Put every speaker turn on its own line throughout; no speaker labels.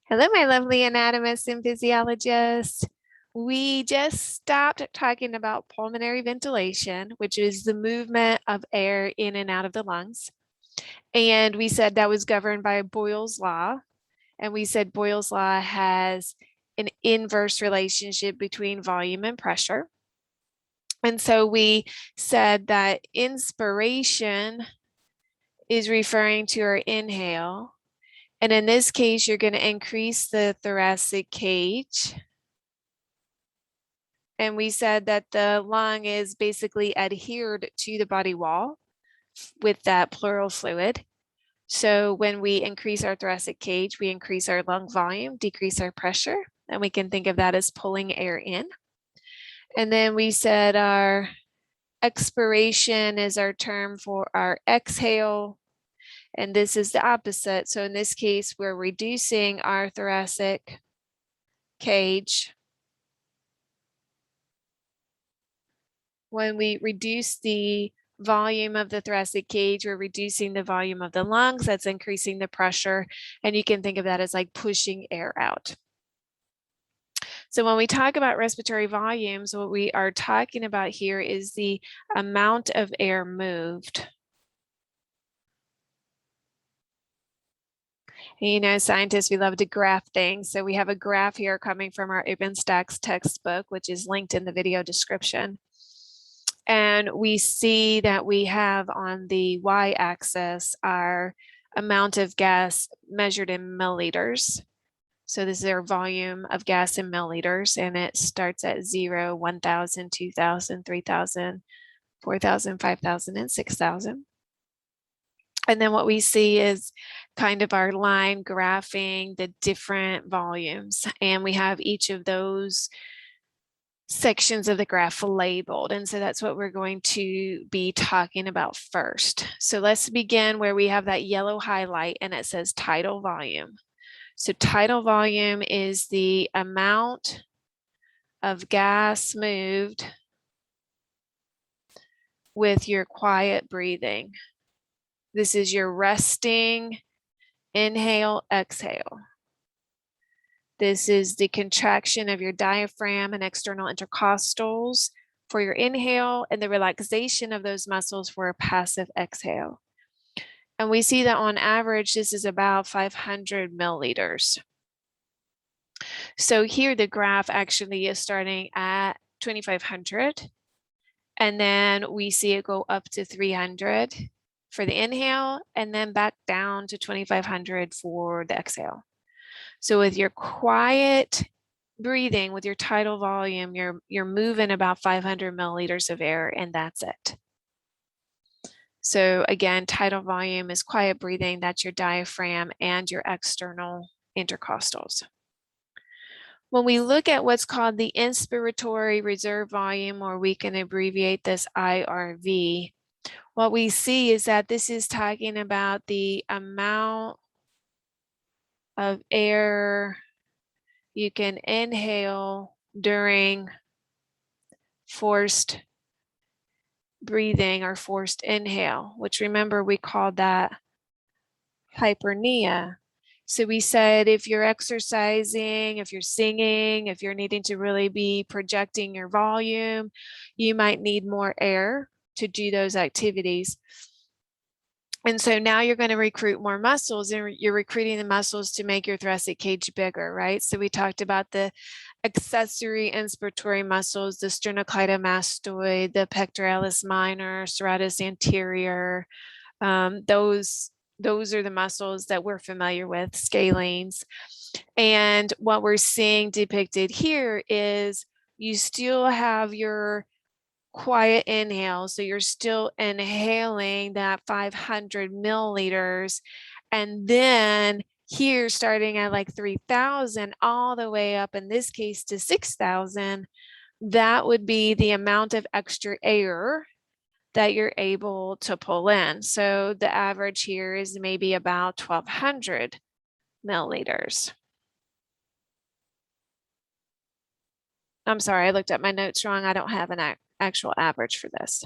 Hello, my lovely anatomists and physiologists. We just stopped talking about pulmonary ventilation, which is the movement of air in and out of the lungs. And we said that was governed by Boyle's law. And we said Boyle's law has an inverse relationship between volume and pressure. And so we said that inspiration is referring to our inhale. And in this case, you're going to increase the thoracic cage. And we said that the lung is basically adhered to the body wall with that pleural fluid. So when we increase our thoracic cage, we increase our lung volume, decrease our pressure, and we can think of that as pulling air in. And then we said our expiration is our term for our exhale. And this is the opposite. So in this case, we're reducing our thoracic cage. When we reduce the volume of the thoracic cage, we're reducing the volume of the lungs. That's increasing the pressure. And you can think of that as like pushing air out. So when we talk about respiratory volumes, what we are talking about here is the amount of air moved. You know, scientists, we love to graph things. So we have a graph here coming from our OpenStax textbook, which is linked in the video description. And we see that we have on the y-axis our amount of gas measured in milliliters. So this is our volume of gas in milliliters, and it starts at 0, 1,000, 2,000, 3,000, 4,000, 5,000, and 6,000. And then what we see is kind of our line graphing the different volumes. And we have each of those sections of the graph labeled. And so that's what we're going to be talking about first. So let's begin where we have that yellow highlight and it says tidal volume. So tidal volume is the amount of gas moved with your quiet breathing. This is your resting, inhale, exhale. This is the contraction of your diaphragm and external intercostals for your inhale and the relaxation of those muscles for a passive exhale. And we see that on average, this is about 500 milliliters. So here the graph actually is starting at 2,500. And then we see it go up to 300 for the inhale and then back down to 2,500 for the exhale. So with your quiet breathing, with your tidal volume, you're moving about 500 milliliters of air, and that's it. So again, tidal volume is quiet breathing. That's your diaphragm and your external intercostals. When we look at what's called the Inspiratory Reserve volume, or we can abbreviate this IRV, what we see is that this is talking about the amount of air you can inhale during forced breathing or forced inhale, which remember we called that hyperpnea. So we said if you're exercising, if you're singing, if you're needing to really be projecting your volume, you might need more air to do those activities. And so now you're going to recruit more muscles, and you're recruiting the muscles to make your thoracic cage bigger, right? So we talked about the accessory inspiratory muscles, the sternocleidomastoid, the pectoralis minor, serratus anterior. Those are the muscles that we're familiar with, scalenes. And what we're seeing depicted here is you still have your quiet inhale. So you're still inhaling that 500 milliliters. And then here, starting at like 3,000 all the way up, in this case, to 6,000, that would be the amount of extra air that you're able to pull in. So the average here is maybe about 1,200 milliliters. I'm sorry, I looked at my notes wrong. I don't have an actual average for this.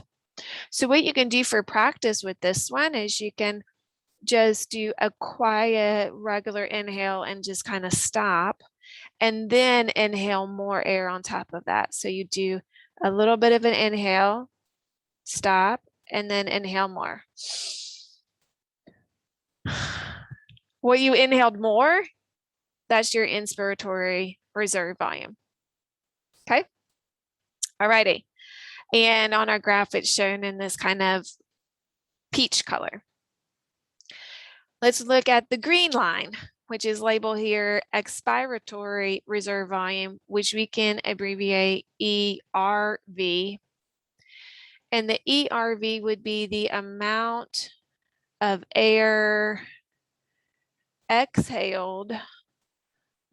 So what you can do for practice with this one is you can just do a quiet, regular inhale and just kind of stop, and then inhale more air on top of that. So you do a little bit of an inhale, stop, and then inhale more. What you inhaled more, that's your inspiratory reserve volume. Okay. All righty. And on our graph, it's shown in this kind of peach color. Let's look at the green line, which is labeled here expiratory reserve volume, which we can abbreviate ERV. And the ERV would be the amount of air exhaled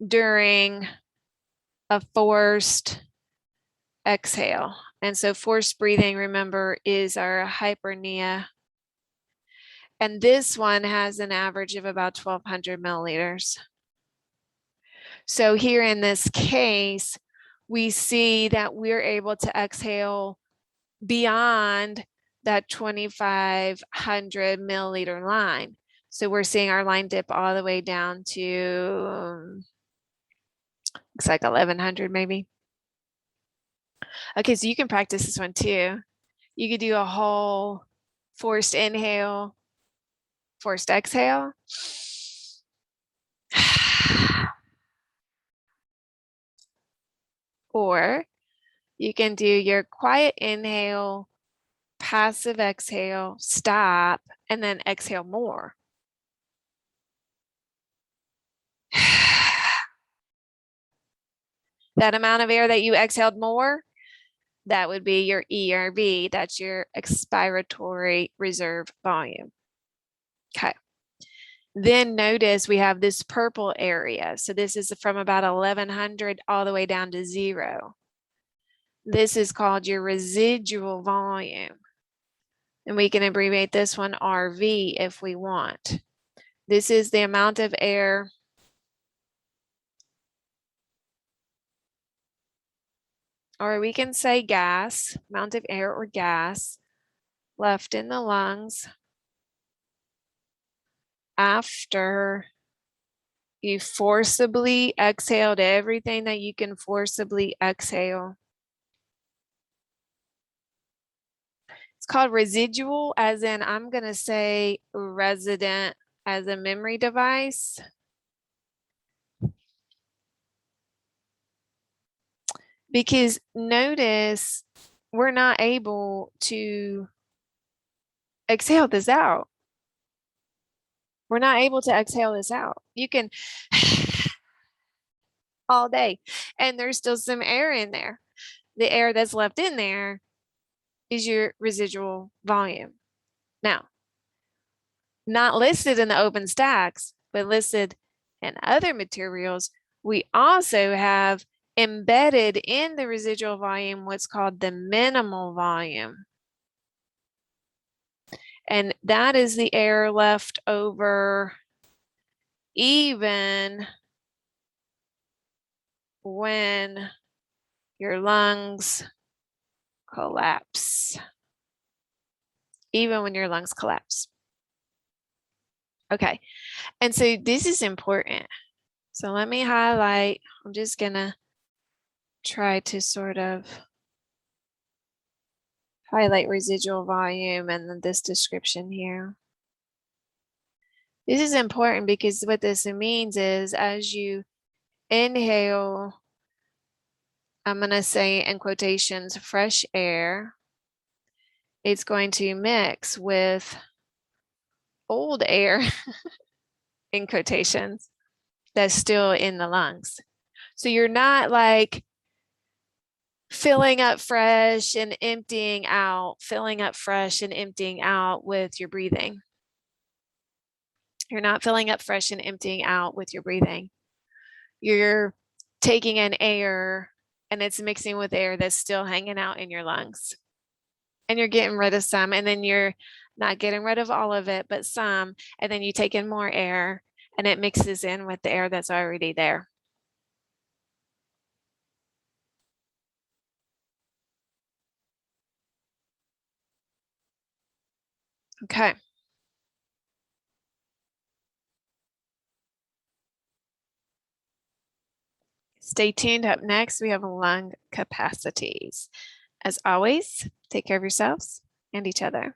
during a forced exhale. And so forced breathing, remember, is our hyperpnea. And this one has an average of about 1,200 milliliters. So here in this case, we see that we're able to exhale beyond that 2,500 milliliter line. So we're seeing our line dip all the way down to, looks like 1,100 maybe. Okay, so you can practice this one too. You could do a whole forced inhale, forced exhale. Or you can do your quiet inhale, passive exhale, stop, and then exhale more. That amount of air that you exhaled more, that would be your ERV. That's your expiratory reserve volume. Okay. Then notice we have this purple area. So this is from about 1,100 all the way down to 0. This is called your residual volume. And we can abbreviate this one RV if we want. This is the amount of air or we can say gas, amount of air or gas left in the lungs after you forcibly exhaled everything that you can forcibly exhale. It's called residual, as in I'm going to say resident as a memory device. Because notice we're not able to exhale this out. We're not able to exhale this out. You can all day and there's still some air in there. The air that's left in there is your residual volume. Now, not listed in the open stacks, but listed in other materials, we also have embedded in the residual volume what's called the minimal volume. And that is the air left over even when your lungs collapse. Even when your lungs collapse. Okay, and so this is important. So let me highlight, I'm just gonna try to sort of highlight residual volume and then this description here. This is important because what this means is as you inhale, I'm gonna say in quotations, fresh air, it's going to mix with old air in quotations that's still in the lungs. So you're not like filling up fresh and emptying out, filling up fresh and emptying out with your breathing. You're not filling up fresh and emptying out with your breathing. You're taking in air and it's mixing with air that's still hanging out in your lungs. And you're getting rid of some, and then you're not getting rid of all of it, but some, and then you take in more air and it mixes in with the air that's already there. Okay. Stay tuned. Up next, we have lung capacities. As always, take care of yourselves and each other.